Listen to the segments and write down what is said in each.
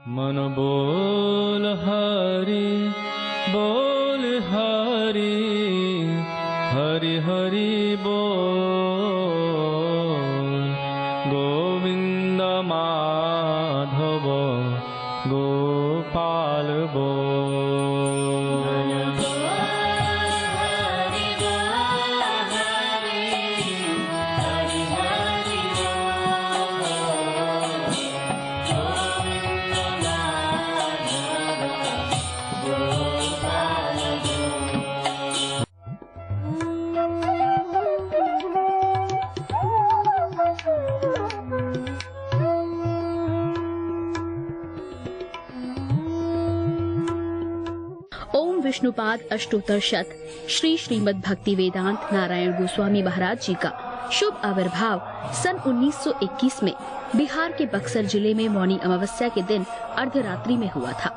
मन बोल हरि हरि हरि बोल। गोविंद माधव गोपाल बोल। विष्णुपाद अष्टोत्तर शत श्री श्रीमद् भक्ति वेदांत नारायण गोस्वामी महाराज जी का शुभ आविर्भाव सन 1921 में बिहार के बक्सर जिले में मौनी अमावस्या के दिन अर्धरात्रि में हुआ था।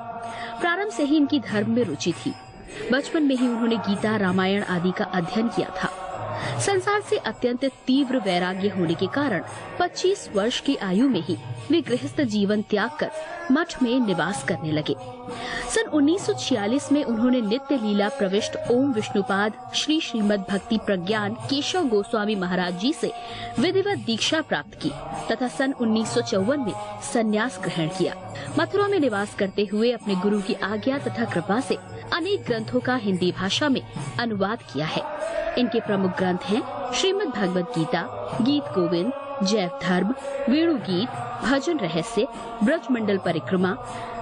प्रारंभ से ही इनकी धर्म में रुचि थी। बचपन में ही उन्होंने गीता, रामायण आदि का अध्ययन किया था। संसार से अत्यंत तीव्र वैराग्य होने के कारण 25 वर्ष की आयु में ही वे गृहस्थ जीवन त्याग कर मठ में निवास करने लगे। सन 1946 में उन्होंने नित्य लीला प्रविष्ट ओम विष्णुपाद श्री श्रीमद् भक्ति प्रज्ञान केशव गोस्वामी महाराज जी से विधिवत दीक्षा प्राप्त की तथा सन 1954 में संन्यास ग्रहण किया। मथुरा में निवास करते हुए अपने गुरु की आज्ञा तथा कृपा से अनेक ग्रंथों का हिंदी भाषा में अनुवाद किया है। इनके प्रमुख ग्रंथ हैं श्रीमद् भगवद गीता, गीत गोविंद, जैव धर्म, वेणु गीत, भजन रहस्य, ब्रजमंडल परिक्रमा,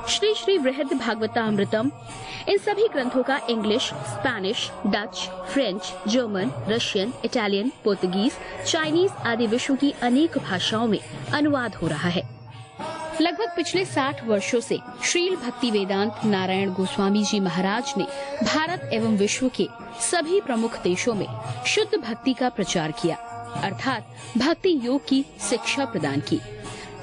श्री श्री वृहद भागवतामृतम। इन सभी ग्रंथों का English, Spanish, Dutch, French, German, Russian, Italian, Portuguese, Chinese आदि विश्व की अनेक भाषाओं में अनुवाद हो रहा है। लगभग पिछले 60 वर्षों से श्रील भक्ति वेदांत नारायण गोस्वामी जी महाराज ने भारत एवं विश्व के सभी प्रमुख देशों में शुद्ध भक्ति का प्रचार किया, अर्थात भक्ति योग की शिक्षा प्रदान की।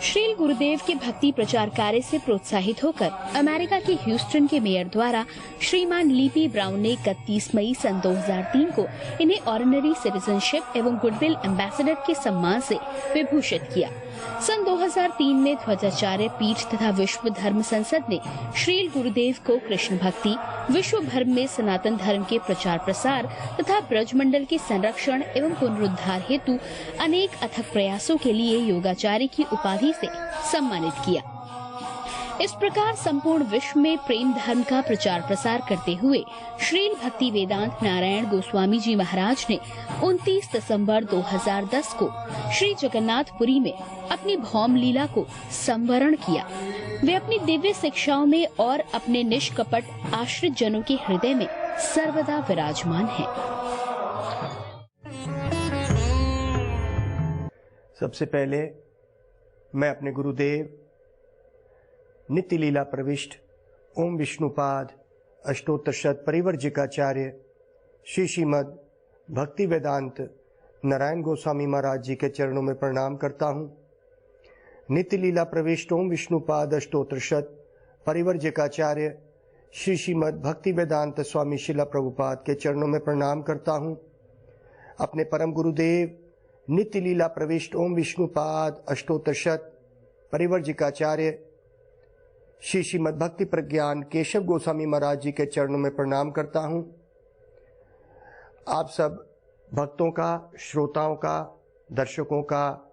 श्रील गुरुदेव के भक्ति प्रचार कार्य से प्रोत्साहित होकर अमेरिका के ह्यूस्टन के मेयर द्वारा श्रीमान लीपी ब्राउन ने 31 मई सन 2003 को इन्हें ऑर्डिनरी सिटीजनशिप एवं गुडविल एम्बेसडर के सम्मान से विभूषित किया। सन 2003 में ध्वजाचार्य पीठ तथा विश्व धर्म संसद ने श्रील गुरुदेव को कृष्ण भक्ति, विश्व भर में सनातन धर्म के प्रचार प्रसार तथा ब्रजमंडल के संरक्षण एवं पुनरुद्धार हेतु अनेक अथक प्रयासों के लिए योगाचार्य की उपाधि से सम्मानित किया। इस प्रकार संपूर्ण विश्व में प्रेम धर्म का प्रचार प्रसार करते हुए श्रील भक्ति वेदांत नारायण गोस्वामी जी महाराज ने 29 दिसंबर 2010 को श्री जगन्नाथपुरी में अपनी भौम लीला को संवरण किया। वे अपनी दिव्य शिक्षाओं में और अपने निष्कपट आश्रित जनों के हृदय में सर्वदा विराजमान हैं। सबसे पहले मैं अपने गुरुदेव नित्य लीला प्रविष्ट ओम विष्णुपाद अष्टोत्तर शत परिवर्जिकाचार्य श्री श्रीमद् भक्ति वेदांत नारायण गोस्वामी महाराज जी के चरणों में प्रणाम करता हूँ। नित्य लीला प्रविष्ट ओम विष्णुपाद अष्टोत्तर शत परिवर्जिकाचार्य श्री श्रीमद् भक्ति वेदांत स्वामी शिला प्रभुपाद के चरणों में प्रणाम करता हूँ। अपने परम गुरुदेव नित्य लीला प्रविष्ट ओम विष्णुपाद अष्टोत्तर शत परिवर्जिकाचार्य श्री श्रीमद् भक्ति प्रज्ञान केशव गोस्वामी महाराज जी के चरणों में प्रणाम करता हूँ। आप सब भक्तों का, श्रोताओं का, दर्शकों का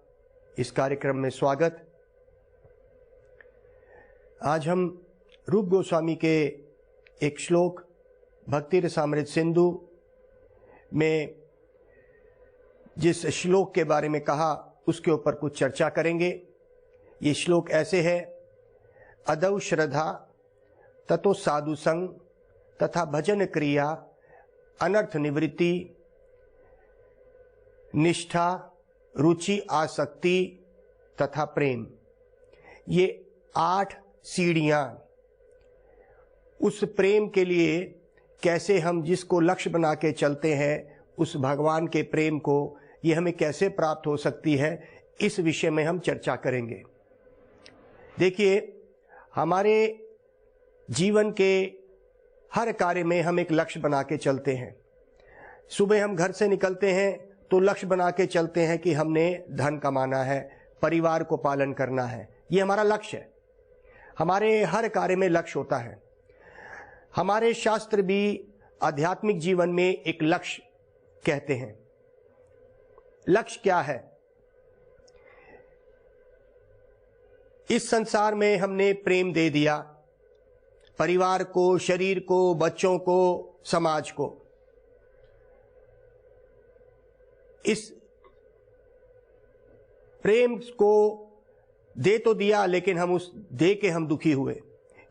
इस कार्यक्रम में स्वागत। आज हम रूप गोस्वामी के एक श्लोक भक्ति रसामृत सिंधु में जिस श्लोक के बारे में कहा उसके ऊपर कुछ चर्चा करेंगे। ये श्लोक ऐसे है: अदौ श्रद्धा ततो साधु संग तथा भजन क्रिया अनर्थ निवृत्ति निष्ठा रुचि आसक्ति तथा प्रेम। ये 8 सीढ़ियां उस प्रेम के लिए कैसे हम जिसको लक्ष्य बना के चलते हैं उस भगवान के प्रेम को ये हमें कैसे प्राप्त हो सकती है, इस विषय में हम चर्चा करेंगे। देखिए, हमारे जीवन के हर कार्य में हम एक लक्ष्य बना के चलते हैं। सुबह हम घर से निकलते हैं तो लक्ष्य बना के चलते हैं कि हमने धन कमाना है, परिवार को पालन करना है, ये हमारा लक्ष्य है। हमारे हर कार्य में लक्ष्य होता है। हमारे शास्त्र भी आध्यात्मिक जीवन में एक लक्ष्य कहते हैं। लक्ष्य क्या है? इस संसार में हमने प्रेम दे दिया, परिवार को, शरीर को, बच्चों को, समाज को। इस प्रेम को दे तो दिया, लेकिन हम उस दे के हम दुखी हुए,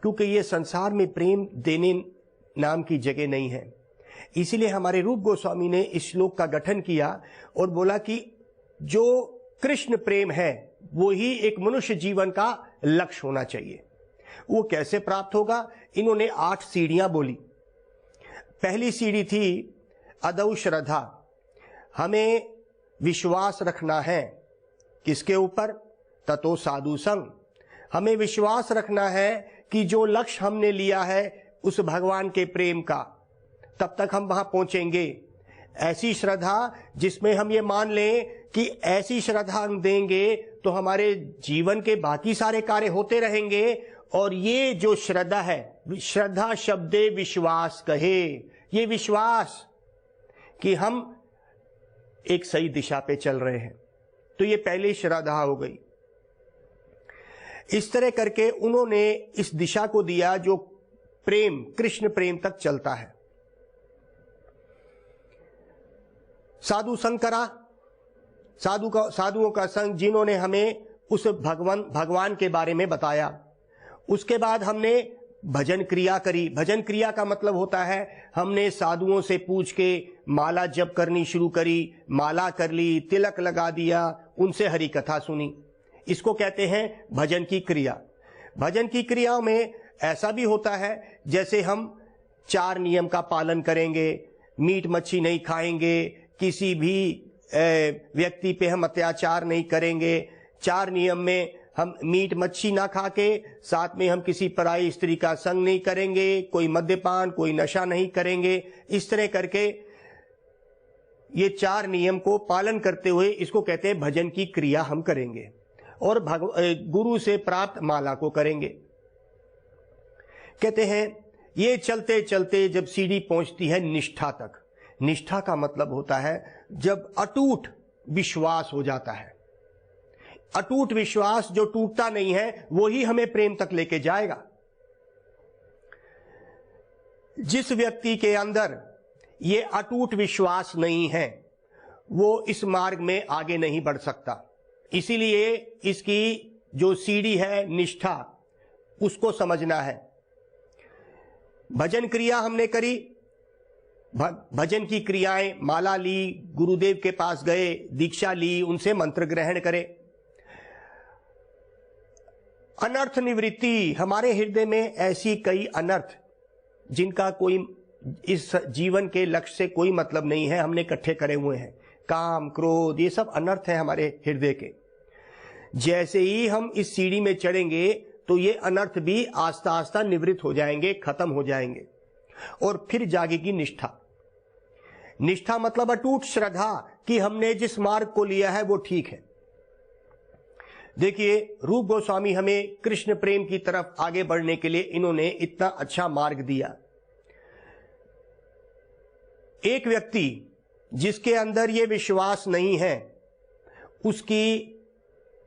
क्योंकि ये संसार में प्रेम देने नाम की जगह नहीं है। इसीलिए हमारे रूप गोस्वामी ने इस श्लोक का गठन किया और बोला कि जो कृष्ण प्रेम है वो ही एक मनुष्य जीवन का लक्ष्य होना चाहिए। वो कैसे प्राप्त होगा? इन्होंने 8 सीढ़ियां बोली। पहली सीढ़ी थी अदौ श्रद्धा। हमें विश्वास रखना है किसके ऊपर? ततो साधु संग। हमें विश्वास रखना है कि जो लक्ष्य हमने लिया है उस भगवान के प्रेम का, तब तक हम वहां पहुंचेंगे। ऐसी श्रद्धा जिसमें हम ये मान लें कि ऐसी श्रद्धा हम देंगे तो हमारे जीवन के बाकी सारे कार्य होते रहेंगे। और ये जो श्रद्धा है, श्रद्धा शब्दे विश्वास कहे, ये विश्वास कि हम एक सही दिशा पे चल रहे हैं, तो ये पहली श्रद्धा हो गई। इस तरह करके उन्होंने इस दिशा को दिया जो प्रेम, कृष्ण प्रेम तक चलता है। साधु संग करा, साधुओं का संग, जिन्होंने हमें उस भगवान के बारे में बताया। उसके बाद हमने भजन क्रिया करी। भजन क्रिया का मतलब होता है हमने साधुओं से पूछ के माला जप करनी शुरू करी, माला कर ली, तिलक लगा दिया, उनसे हरि कथा सुनी। इसको कहते हैं भजन की क्रिया। भजन की क्रियाओं में ऐसा भी होता है जैसे हम 4 नियम का पालन करेंगे, मीट मच्छी नहीं खाएंगे, किसी भी व्यक्ति पे हम अत्याचार नहीं करेंगे। 4 नियम में हम मीट मच्छी ना खा के साथ में हम किसी पराई स्त्री का संग नहीं करेंगे, कोई मद्यपान, कोई नशा नहीं करेंगे। इस तरह करके ये 4 नियम को पालन करते हुए इसको कहते हैं भजन की क्रिया हम करेंगे और गुरु से प्राप्त माला को करेंगे। कहते हैं ये चलते चलते जब सीढ़ी पहुंचती है निष्ठा तक। निष्ठा का मतलब होता है जब अटूट विश्वास हो जाता है। अटूट विश्वास जो टूटता नहीं है वो ही हमें प्रेम तक लेके जाएगा। जिस व्यक्ति के अंदर ये अटूट विश्वास नहीं है वो इस मार्ग में आगे नहीं बढ़ सकता। इसीलिए इसकी जो सीढ़ी है निष्ठा, उसको समझना है। भजन क्रिया हमने करी, भजन की क्रियाएं, माला ली, गुरुदेव के पास गए, दीक्षा ली, उनसे मंत्र ग्रहण करे। अनर्थ निवृत्ति, हमारे हृदय में ऐसी कई अनर्थ जिनका कोई इस जीवन के लक्ष्य से कोई मतलब नहीं है, हमने इकट्ठे करे हुए हैं। काम, क्रोध, ये सब अनर्थ है हमारे हृदय के। जैसे ही हम इस सीढ़ी में चढ़ेंगे तो ये अनर्थ भी आस्ता आस्ता निवृत्त हो जाएंगे, खत्म हो जाएंगे और फिर जागेगी निष्ठा। निष्ठा मतलब अटूट श्रद्धा कि हमने जिस मार्ग को लिया है वो ठीक है। देखिए, रूप गोस्वामी हमें कृष्ण प्रेम की तरफ आगे बढ़ने के लिए इन्होंने इतना अच्छा मार्ग दिया। एक व्यक्ति जिसके अंदर ये विश्वास नहीं है, उसकी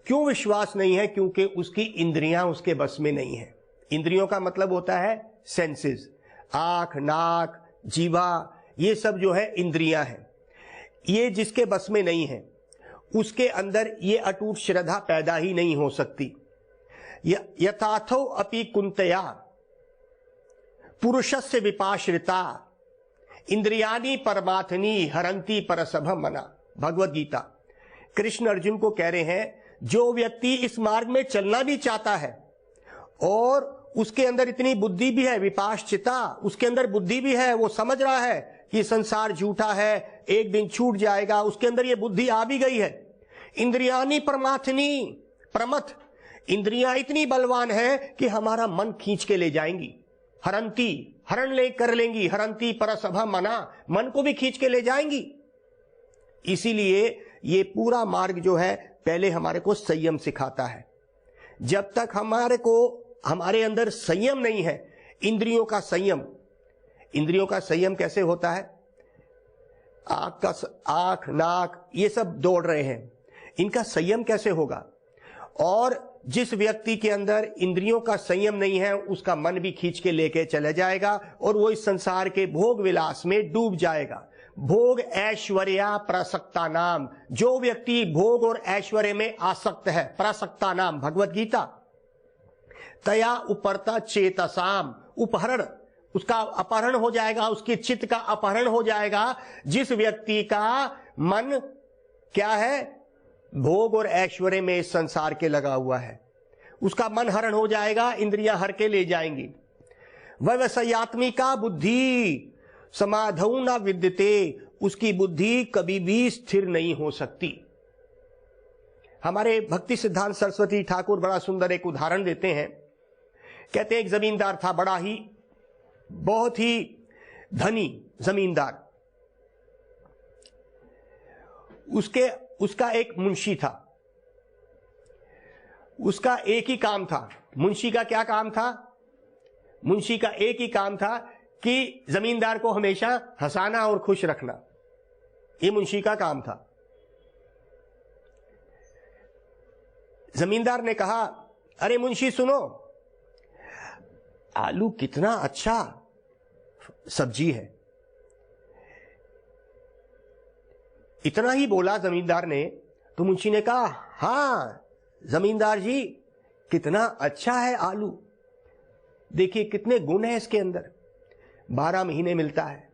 क्यों विश्वास नहीं है? क्योंकि उसकी इंद्रियां उसके बस में नहीं है। इंद्रियों का मतलब होता है सेंसेस, आंख, नाक, जीवा, ये सब जो है इंद्रियां हैं। ये जिसके बस में नहीं है उसके अंदर ये अटूट श्रद्धा पैदा ही नहीं हो सकती। यथाथो अपि कुंतया पुरुषस्य विपाश्रिता इंद्रियाणि परमात्मनि हरंती परसभ मना। भगवद गीता। कृष्ण अर्जुन को कह रहे हैं, जो व्यक्ति इस मार्ग में चलना भी चाहता है और उसके अंदर इतनी बुद्धि भी है, विपाश्चिता, उसके अंदर बुद्धि भी है, वो समझ रहा है कि संसार झूठा है, एक दिन छूट जाएगा, उसके अंदर ये बुद्धि आ भी गई है। इंद्रियानी परमात्मनि, प्रमथ, इंद्रियां इतनी बलवान है कि हमारा मन खींच के ले जाएंगी। हरंती, हरण ले कर लेंगी, हरंती परसभा मना, मन को भी खींच के ले जाएंगी। इसीलिए ये पूरा मार्ग जो है पहले हमारे को संयम सिखाता है। जब तक हमारे को हमारे अंदर संयम नहीं है, इंद्रियों का संयम। इंद्रियों का संयम कैसे होता है? आंख नाक ये सब दौड़ रहे हैं, इनका संयम कैसे होगा? और जिस व्यक्ति के अंदर इंद्रियों का संयम नहीं है, उसका मन भी खींच के लेके चले जाएगा और वो इस संसार के भोग विलास में डूब जाएगा। भोग ऐश्वर्या प्रसक्ता नाम, जो व्यक्ति भोग और ऐश्वर्य में आसक्त है, प्रसक्ता नाम भगवत गीता, तया उपरता चेतसाम, उपहरण, उसका अपहरण हो जाएगा, उसके चित्त का अपहरण हो जाएगा। जिस व्यक्ति का मन क्या है? भोग और ऐश्वर्य में इस संसार के लगा हुआ है, उसका मन हरण हो जाएगा, इंद्रियां हर के ले जाएंगी। व्यवसायत्मिका बुद्धि समाधौ न विद्यते, उसकी बुद्धि कभी भी स्थिर नहीं हो सकती। हमारे भक्ति सिद्धांत सरस्वती ठाकुर बड़ा सुंदर एक उदाहरण देते हैं। कहते हैं एक जमींदार था, बड़ा ही बहुत ही धनी जमींदार। उसका एक मुंशी था। उसका एक ही काम था। मुंशी का क्या काम था? मुंशी का एक ही काम था कि जमींदार को हमेशा हंसाना और खुश रखना, ये मुंशी का काम था। जमींदार ने कहा, अरे मुंशी सुनो, आलू कितना अच्छा सब्जी है। इतना ही बोला जमींदार ने तो मुंशी ने कहा, हां जमींदार जी, कितना अच्छा है आलू, देखिए कितने गुण है इसके अंदर, 12 महीने मिलता है,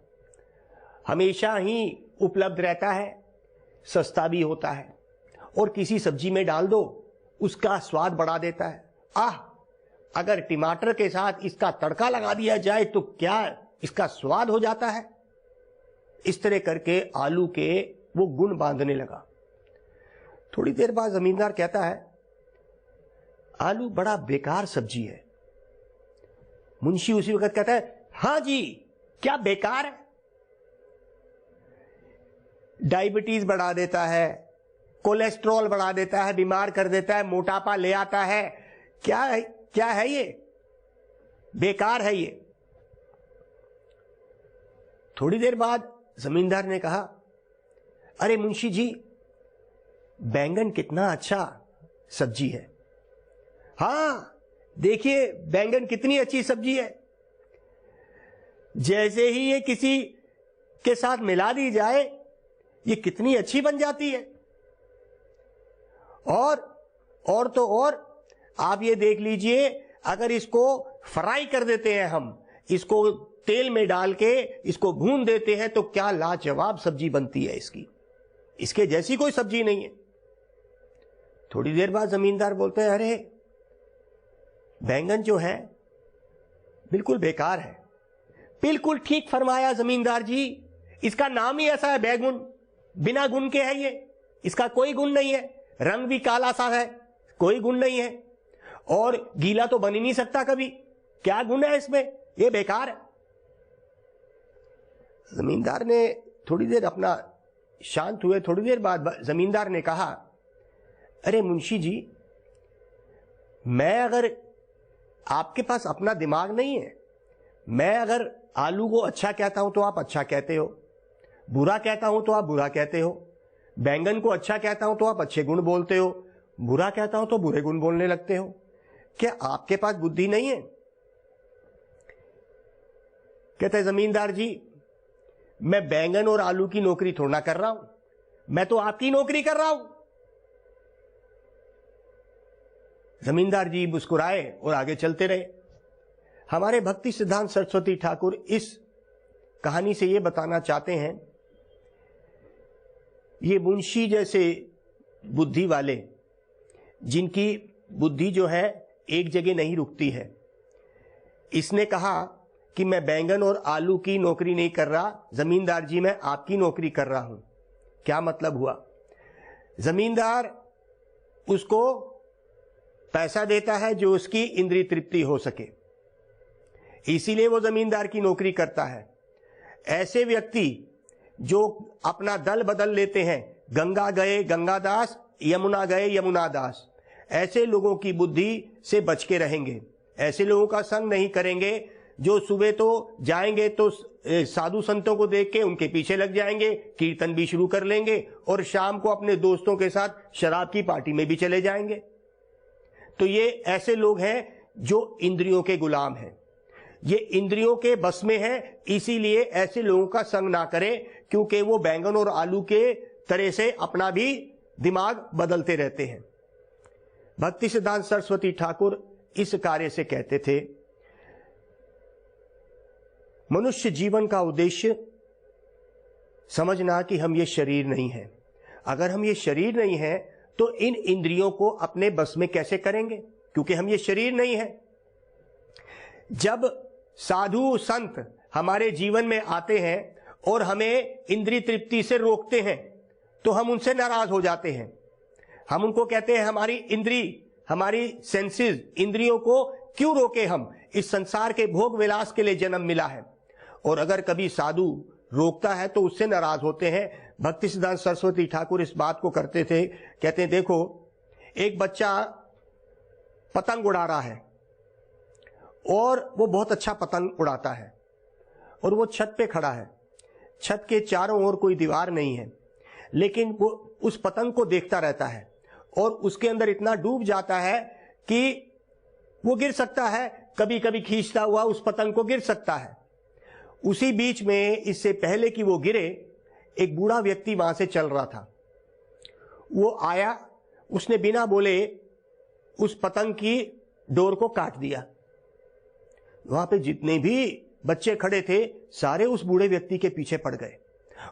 हमेशा ही उपलब्ध रहता है, सस्ता भी होता है, और किसी सब्जी में डाल दो उसका स्वाद बढ़ा देता है। अगर टमाटर के साथ इसका तड़का लगा दिया जाए तो क्या इसका स्वाद हो जाता है। इस तरह करके आलू के वो गुण बांधने लगा। थोड़ी देर बाद जमींदार कहता है, आलू बड़ा बेकार सब्जी है। मुंशी उसी वक्त कहता है, हां जी, क्या बेकार है? डायबिटीज बढ़ा देता है, कोलेस्ट्रॉल बढ़ा देता है, बीमार कर देता है, मोटापा ले आता है, क्या है ये? बेकार है ये। थोड़ी देर बाद जमींदार ने कहा, अरे मुंशी जी, बैंगन कितना अच्छा सब्जी है। हां देखिए, बैंगन कितनी अच्छी सब्जी है, जैसे ही ये किसी के साथ मिला दी जाए ये कितनी अच्छी बन जाती है। और तो और आप ये देख लीजिए, अगर इसको फ्राई कर देते हैं, हम इसको तेल में डाल के इसको भून देते हैं तो क्या लाजवाब सब्जी बनती है इसकी, इसके जैसी कोई सब्जी नहीं है। थोड़ी देर बाद जमींदार बोलते हैं, अरे बैंगन जो है बिल्कुल बेकार है। बिल्कुल ठीक फरमाया जमींदार जी, इसका नाम ही ऐसा है बैगुन, बिना गुण के है ये, इसका कोई गुण नहीं है, रंग भी काला सा है, कोई गुण नहीं है, और गीला तो बन ही नहीं सकता कभी, क्या गुण है इसमें, ये बेकार है। जमींदार ने थोड़ी देर अपना शांत हुए। थोड़ी देर बाद जमींदार ने कहा, अरे मुंशी जी, मैं अगर, आपके पास अपना दिमाग नहीं है, मैं अगर आलू को अच्छा कहता हूं तो आप अच्छा कहते हो, बुरा कहता हूं तो आप बुरा कहते हो, बैंगन को अच्छा कहता हूं तो आप अच्छे गुण बोलते हो, बुरा कहता हूं तो बुरे गुण बोलने लगते हो, क्या आपके पास बुद्धि नहीं है? कहते जमींदार जी, मैं बैंगन और आलू की नौकरी थोड़ा ना कर रहा हूं, मैं तो आपकी नौकरी कर रहा हूं। जमींदार जी मुस्कुराए और आगे चलते रहे। हमारे भक्ति सिद्धांत सरस्वती ठाकुर इस कहानी से यह बताना चाहते हैं, ये मुंशी जैसे बुद्धि वाले, जिनकी बुद्धि जो है एक जगह नहीं रुकती है, इसने कहा कि मैं बैंगन और आलू की नौकरी नहीं कर रहा, जमींदार जी मैं आपकी नौकरी कर रहा हूं। क्या मतलब हुआ? जमींदार उसको पैसा देता है जो उसकी इंद्रिय तृप्ति हो सके, इसीलिए वो जमींदार की नौकरी करता है। ऐसे व्यक्ति जो अपना दल बदल लेते हैं, गंगा गए गंगादास, यमुना गए यमुनादास, ऐसे लोगों की बुद्धि से बच के रहेंगे। ऐसे लोगों का संग नहीं करेंगे जो सुबह तो जाएंगे तो साधु संतों को देख के उनके पीछे लग जाएंगे, कीर्तन भी शुरू कर लेंगे और शाम को अपने दोस्तों के साथ शराब की पार्टी में भी चले जाएंगे। तो ये ऐसे लोग हैं जो इंद्रियों के गुलाम हैं, ये इंद्रियों के बस में है। इसीलिए ऐसे लोगों का संग ना करें, क्योंकि वो बैंगन और आलू के तरह से अपना भी दिमाग बदलते रहते हैं। भक्ति सिद्धांत सरस्वती ठाकुर इस कार्य से कहते थे, मनुष्य जीवन का उद्देश्य समझना कि हम ये शरीर नहीं हैं। अगर हम ये शरीर नहीं हैं तो इन इंद्रियों को अपने बस में कैसे करेंगे, क्योंकि हम ये शरीर नहीं हैं। जब साधु संत हमारे जीवन में आते हैं और हमें इंद्रिय तृप्ति से रोकते हैं तो हम उनसे नाराज हो जाते हैं। हम उनको कहते हैं हमारी इंद्री, हमारी सेंसेस, इंद्रियों को क्यों रोके, हम इस संसार के भोग विलास के लिए जन्म मिला है। और अगर कभी साधु रोकता है तो उससे नाराज होते हैं। भक्ति सिद्धांत सरस्वती ठाकुर इस बात को करते थे, कहते हैं देखो एक बच्चा पतंग उड़ा रहा है और वो बहुत अच्छा पतंग उड़ाता है और वो छत पे खड़ा है, छत के चारों ओर कोई दीवार नहीं है, लेकिन वो उस पतंग को देखता रहता है और उसके अंदर इतना डूब जाता है कि वो गिर सकता है, कभी कभी खींचता हुआ उस पतंग को गिर सकता है। उसी बीच में, इससे पहले कि वो गिरे, एक बूढ़ा व्यक्ति वहां से चल रहा था। वो आया, उसने बिना बोले उस पतंग की डोर को काट दिया। वहां पे जितने भी बच्चे खड़े थे सारे उस बूढ़े व्यक्ति के पीछे पड़ गए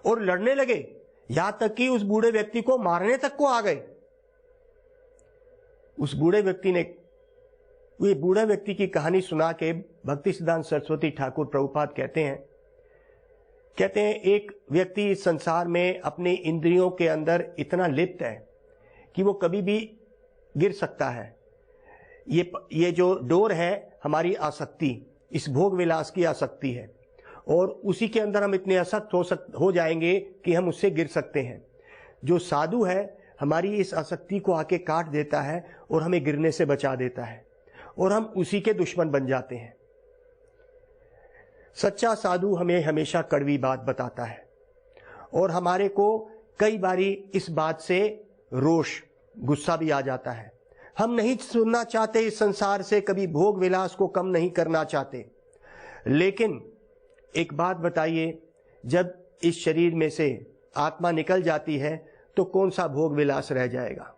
और लड़ने लगे, यहां तक कि उस बूढ़े व्यक्ति को मारने तक को आ गए। उस बूढ़े व्यक्ति ने, ये बूढ़े व्यक्ति की कहानी सुना के भक्ति सिद्धांत सरस्वती ठाकुर प्रभुपाद कहते हैं एक व्यक्ति इस संसार में अपने इंद्रियों के अंदर इतना लिप्त है कि वो कभी भी गिर सकता है। ये जो डोर है हमारी आसक्ति, इस भोग विलास की आसक्ति है, और उसी के अंदर हम इतने आसक्त हो जाएंगे कि हम उससे गिर सकते हैं। जो साधु है हमारी इस आसक्ति को आके काट देता है और हमें गिरने से बचा देता है और हम उसी के दुश्मन बन जाते हैं। सच्चा साधु हमें हमेशा कड़वी बात बताता है और हमारे को कई बारी इस बात से रोष, गुस्सा भी आ जाता है। हम नहीं सुनना चाहते इस संसार से, कभी भोग विलास को कम नहीं करना चाहते। लेकिन एक बात बताइए, जब इस शरीर में से आत्मा निकल जाती है तो कौन सा भोग विलास रह जाएगा।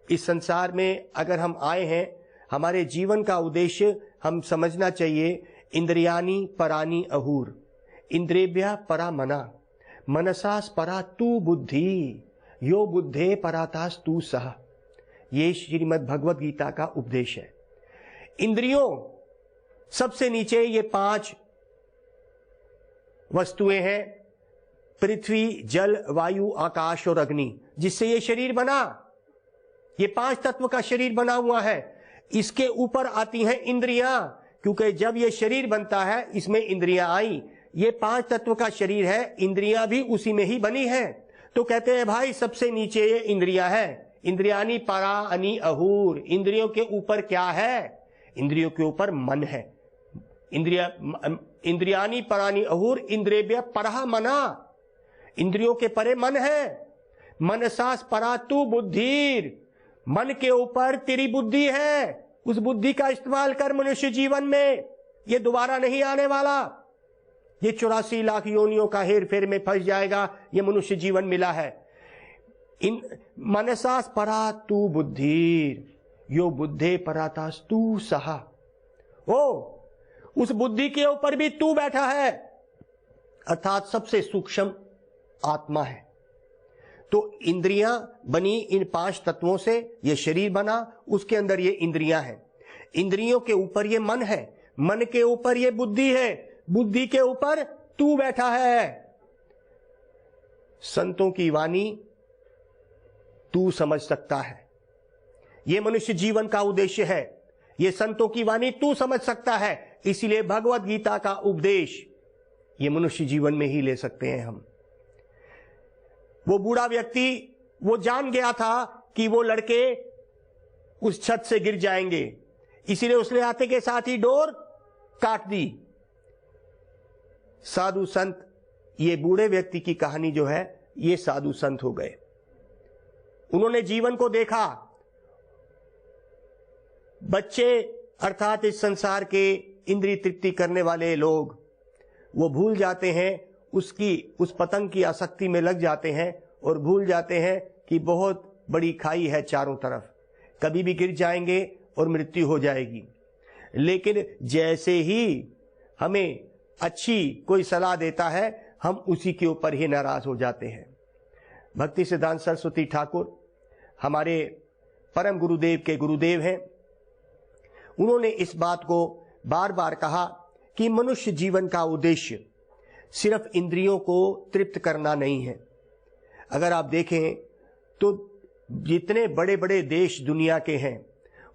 इस संसार में अगर हम आए हैं, हमारे जीवन का उद्देश्य हम समझना चाहिए, इंद्रियानि परानि अहूर, इंद्रियभ्यः परा मना, मनसास परा तू बुद्धि, यो बुद्धे परातास तू सह। ये श्रीमद् भगवत गीता का उपदेश है। इंद्रियों सबसे नीचे ये 5 वस्तुएं हैं, पृथ्वी, जल, वायु, आकाश और अग्नि, जिससे ये शरीर बना। ये 5 तत्व का शरीर बना हुआ है। इसके ऊपर आती हैं इंद्रियां, क्योंकि जब ये शरीर बनता है इसमें इंद्रियां आई। ये 5 तत्व का शरीर है, इंद्रियां भी उसी में ही बनी है। तो कहते हैं भाई सबसे नीचे ये इंद्रियां है। इंद्रियानि परा अनि अहूर, इंद्रियों के ऊपर क्या है? इंद्रियों के ऊपर मन है। इंद्रियानि परानि अहूर, इंद्रियभ्यः परः मना, इंद्रियों के परे मन है। मनसास परा तू बुद्धिर, मन के ऊपर तेरी बुद्धि है। उस बुद्धि का इस्तेमाल कर मनुष्य जीवन में, ये दोबारा नहीं आने वाला। ये 84 लाख योनियों का हेर फेर में फंस जाएगा। ये मनुष्य जीवन मिला है। इन मनसास परा तू बुद्धिर, यो बुद्धे परातास तू सहा। ओ, उस बुद्धि के ऊपर भी तू बैठा है, अर्थात सबसे सूक्ष्म आत्मा है। तो इंद्रियां बनी इन 5 तत्वों से, ये शरीर बना, उसके अंदर ये इंद्रियां हैं। इंद्रियों के ऊपर ये मन है, मन के ऊपर ये बुद्धि है, बुद्धि के ऊपर तू बैठा है। संतों की वाणी तू समझ सकता है, ये मनुष्य जीवन का उद्देश्य है। ये संतों की वाणी तू समझ सकता है, इसीलिए भगवत गीता का उपदेश ये मनुष्य जीवन में ही ले सकते हैं हम। वो बूढ़ा व्यक्ति, वो जान गया था कि वो लड़के उस छत से गिर जाएंगे, इसीलिए उसने आते के साथ ही डोर काट दी। साधु संत, ये बूढ़े व्यक्ति की कहानी जो है, ये साधु संत हो गए। उन्होंने जीवन को देखा। बच्चे अर्थात इस संसार के इंद्रिय तृप्ति करने वाले लोग, वो भूल जाते हैं, उस पतंग की आसक्ति में लग जाते हैं और भूल जाते हैं कि बहुत बड़ी खाई है चारों तरफ, कभी भी गिर जाएंगे और मृत्यु हो जाएगी। लेकिन जैसे ही हमें अच्छी कोई सलाह देता है, हम उसी के ऊपर ही नाराज हो जाते हैं। भक्ति सिद्धांत सरस्वती ठाकुर हमारे परम गुरुदेव के गुरुदेव हैं। उन्होंने इस बात को बार बार कहा कि मनुष्य जीवन का उद्देश्य सिर्फ इंद्रियों को तृप्त करना नहीं है। अगर आप देखें तो जितने बड़े बड़े देश दुनिया के हैं,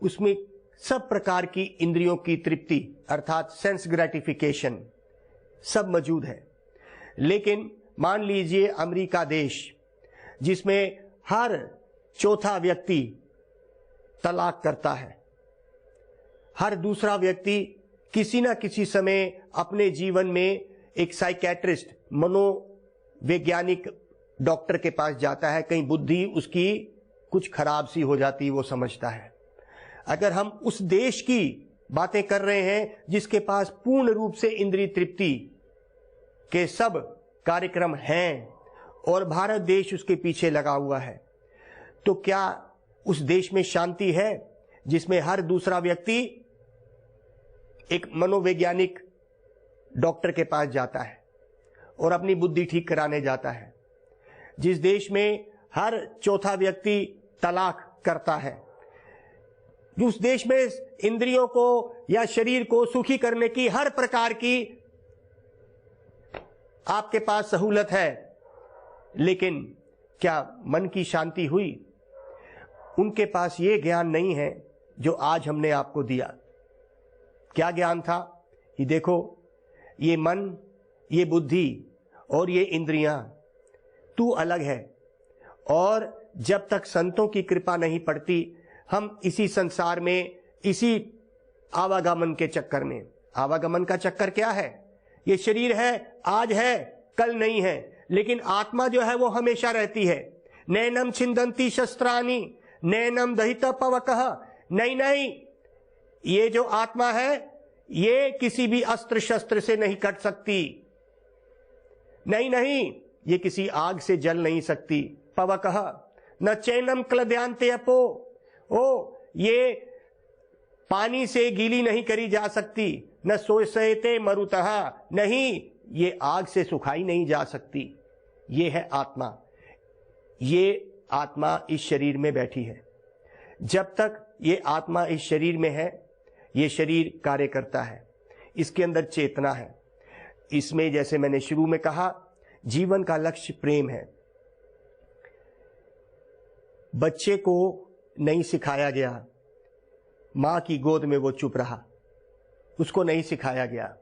उसमें सब प्रकार की इंद्रियों की तृप्ति अर्थात सेंस ग्रेटिफिकेशन सब मौजूद है। लेकिन मान लीजिए अमेरिका देश, जिसमें हर चौथा व्यक्ति तलाक करता है, हर दूसरा व्यक्ति किसी न किसी समय अपने जीवन में एक साइकेट्रिस्ट, मनोवैज्ञानिक डॉक्टर के पास जाता है, कहीं बुद्धि उसकी कुछ खराब सी हो जाती, वो समझता है। अगर हम उस देश की बातें कर रहे हैं जिसके पास पूर्ण रूप से इंद्रिय तृप्ति के सब कार्यक्रम हैं और भारत देश उसके पीछे लगा हुआ है, तो क्या उस देश में शांति है जिसमें हर दूसरा व्यक्ति एक मनोवैज्ञानिक डॉक्टर के पास जाता है और अपनी बुद्धि ठीक कराने जाता है? जिस देश में हर चौथा व्यक्ति तलाक करता है, उस देश में इंद्रियों को या शरीर को सुखी करने की हर प्रकार की आपके पास सहूलत है, लेकिन क्या मन की शांति हुई? उनके पास ये ज्ञान नहीं है जो आज हमने आपको दिया। क्या ज्ञान था कि देखो, ये मन, ये बुद्धि और ये इंद्रियां तू अलग है, और जब तक संतों की कृपा नहीं पड़ती, हम इसी संसार में, इसी आवागमन के चक्कर में। आवागमन का चक्कर क्या है? ये शरीर है, आज है, कल नहीं है, लेकिन आत्मा जो है वो हमेशा रहती है। नैनम छिंदंती शस्त्राणि नैनम दहित पवकः। नहीं, ये जो आत्मा है ये किसी भी अस्त्र शस्त्र से नहीं कट सकती। नहीं, ये किसी आग से जल नहीं सकती। पवकः न चैनम क्लद्यांते अपो। ये पानी से गीली नहीं करी जा सकती। न सोसयते मरुतः, नहीं, ये आग से सुखाई नहीं जा सकती। ये है आत्मा। ये आत्मा इस शरीर में बैठी है। जब तक ये आत्मा इस शरीर में है, ये शरीर कार्य करता है, इसके अंदर चेतना है। इसमें जैसे मैंने शुरू में कहा, जीवन का लक्ष्य प्रेम है। बच्चे को नहीं सिखाया गया, मां की गोद में वो चुप रहा, उसको नहीं सिखाया गया,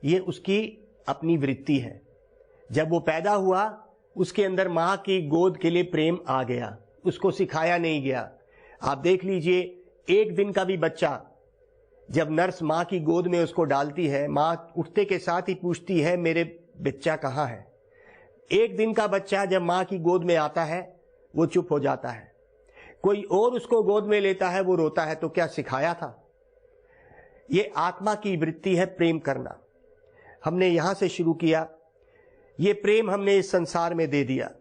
ये उसकी अपनी वृत्ति है। जब वो पैदा हुआ, उसके अंदर मां की गोद के लिए प्रेम आ गया, उसको सिखाया नहीं गया। आप देख लीजिए, एक दिन का भी बच्चा जब नर्स मां की गोद में उसको डालती है, मां उठते के साथ ही पूछती है मेरे बच्चा कहाँ है। एक दिन का बच्चा जब मां की गोद में आता है, वो चुप हो जाता है। कोई और उसको गोद में लेता है, वो रोता है। तो क्या सिखाया था? ये आत्मा की वृत्ति है प्रेम करना। हमने यहां से शुरू किया, ये प्रेम हमने इस संसार में दे दिया।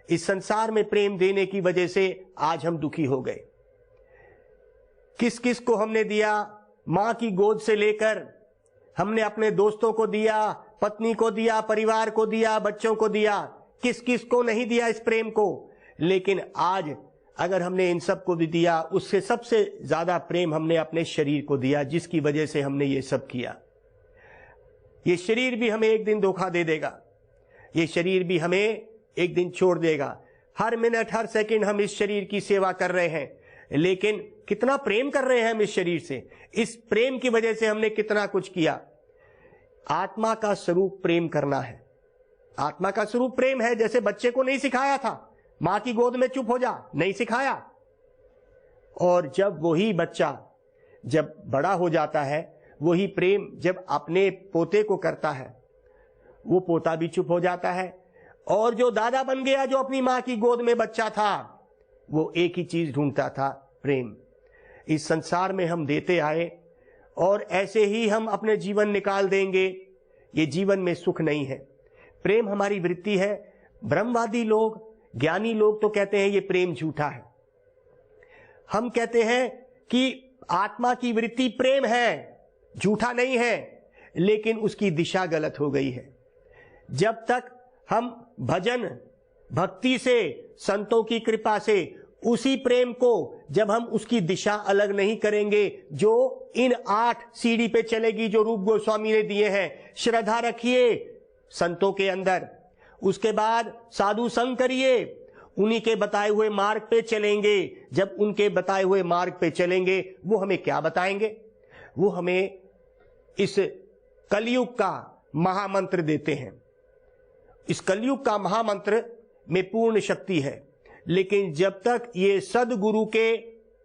इस संसार में प्रेम देने की वजह से आज हम दुखी हो गए। किस किस को हमने दिया? मां की गोद से लेकर हमने अपने दोस्तों को दिया, पत्नी को दिया, परिवार को दिया, बच्चों को दिया। किस किस को नहीं दिया इस प्रेम को? लेकिन आज अगर हमने इन सब को भी दिया, उससे सबसे ज्यादा प्रेम हमने अपने शरीर को दिया, जिसकी वजह से हमने ये सब किया। ये शरीर भी हमें एक दिन धोखा दे देगा, ये शरीर भी हमें एक दिन छोड़ देगा। हर मिनट, हर सेकंड हम इस शरीर की सेवा कर रहे हैं, लेकिन कितना प्रेम कर रहे हैं हम इस शरीर से। इस प्रेम की वजह से हमने कितना कुछ किया। आत्मा का स्वरूप प्रेम करना है। आत्मा का स्वरूप प्रेम है। जैसे बच्चे को नहीं सिखाया था, मां की गोद में चुप हो जा, नहीं सिखाया। और जब वही बच्चा जब बड़ा हो जाता है, वही प्रेम जब अपने पोते को करता है, वो पोता भी चुप हो जाता है। और जो दादा बन गया, जो अपनी मां की गोद में बच्चा था, वो एक ही चीज ढूंढता था, प्रेम। इस संसार में हम देते आए और ऐसे ही हम अपने जीवन निकाल देंगे। ये जीवन में सुख नहीं है। प्रेम हमारी वृत्ति है। ब्रह्मवादी लोग, ज्ञानी लोग तो कहते हैं ये प्रेम झूठा है। हम कहते हैं कि आत्मा की वृत्ति प्रेम है, झूठा नहीं है, लेकिन उसकी दिशा गलत हो गई है। जब तक हम भजन भक्ति से, संतों की कृपा से उसी प्रेम को जब हम उसकी दिशा अलग नहीं करेंगे, जो इन 8 सीढ़ी पे चलेगी जो रूप गोस्वामी ने दिए हैं, श्रद्धा रखिए संतों के अंदर, उसके बाद साधु संग करिए, उन्हीं के बताए हुए मार्ग पे चलेंगे। जब उनके बताए हुए मार्ग पे चलेंगे, वो हमें क्या बताएंगे? वो हमें इस कलयुग का महामंत्र देते हैं। इस कलयुग का महामंत्र में पूर्ण शक्ति है, लेकिन जब तक ये सदगुरु के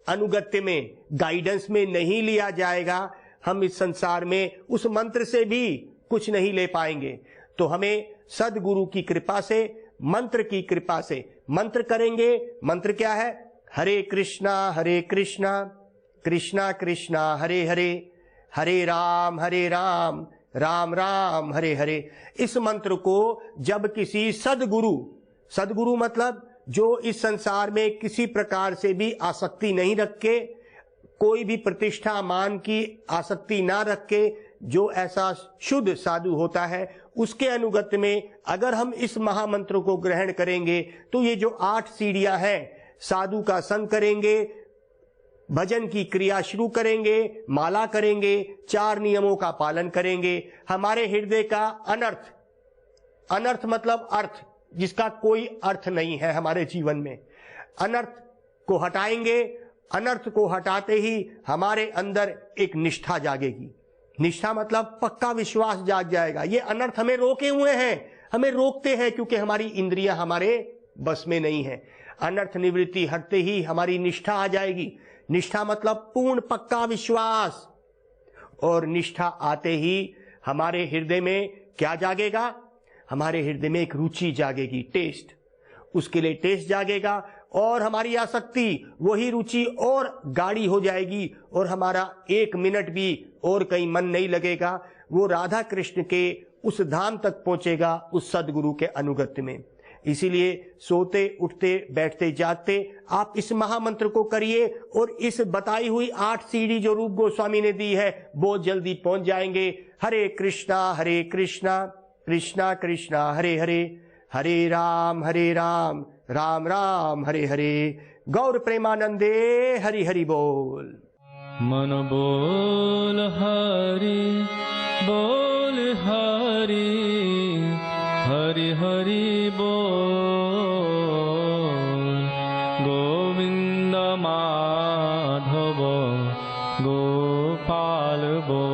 अनुगत्य में, गाइडेंस में नहीं लिया जाएगा, हम इस संसार में उस मंत्र से भी कुछ नहीं ले पाएंगे। तो हमें सदगुरु की कृपा से, मंत्र की कृपा से मंत्र करेंगे। मंत्र क्या है? हरे कृष्णा कृष्णा कृष्णा हरे हरे, हरे राम राम राम हरे हरे। इस मंत्र को जब किसी सदगुरु, सदगुरु मतलब जो इस संसार में किसी प्रकार से भी आसक्ति नहीं रख के, कोई भी प्रतिष्ठा मान की आसक्ति ना रख के, जो ऐसा शुद्ध साधु होता है, उसके अनुगत्य में अगर हम इस महामंत्र को ग्रहण करेंगे, तो ये जो 8 सीढ़ियां हैं, साधु का संग करेंगे, भजन की क्रिया शुरू करेंगे, माला करेंगे, 4 नियमों का पालन करेंगे, हमारे हृदय का अनर्थ, अनर्थ मतलब अर्थ जिसका कोई अर्थ नहीं है हमारे जीवन में, अनर्थ को हटाएंगे। अनर्थ को हटाते ही हमारे अंदर एक निष्ठा जागेगी। निष्ठा मतलब पक्का विश्वास जाग जाएगा। ये अनर्थ हमें रोके हुए हैं, हमें रोकते हैं क्योंकि हमारी इंद्रियां हमारे बस में नहीं है। अनर्थ निवृत्ति हटते ही हमारी निष्ठा आ जाएगी। निष्ठा मतलब पूर्ण पक्का विश्वास, और निष्ठा आते ही हमारे हृदय में क्या जागेगा? हमारे हृदय में एक रुचि जागेगी, टेस्ट, उसके लिए टेस्ट जागेगा, और हमारी आसक्ति, वही रुचि और गाढ़ी हो जाएगी, और हमारा 1 मिनट भी और कहीं मन नहीं लगेगा। वो राधा कृष्ण के उस धाम तक पहुंचेगा, उस सदगुरु के अनुगत्य में। इसीलिए सोते उठते बैठते जागते आप इस महामंत्र को करिए, और इस बताई हुई 8 सीढ़ी जो रूप गोस्वामी ने दी है, बहुत जल्दी पहुंच जाएंगे। हरे कृष्णा कृष्णा कृष्णा हरे हरे, हरे राम राम राम हरे हरे। गौर प्रेमानंदे हरि हरि बोल। मन बोल हरि बोल, हरि हरि हरि बोल। गोविंद माधव गोपाल बोल।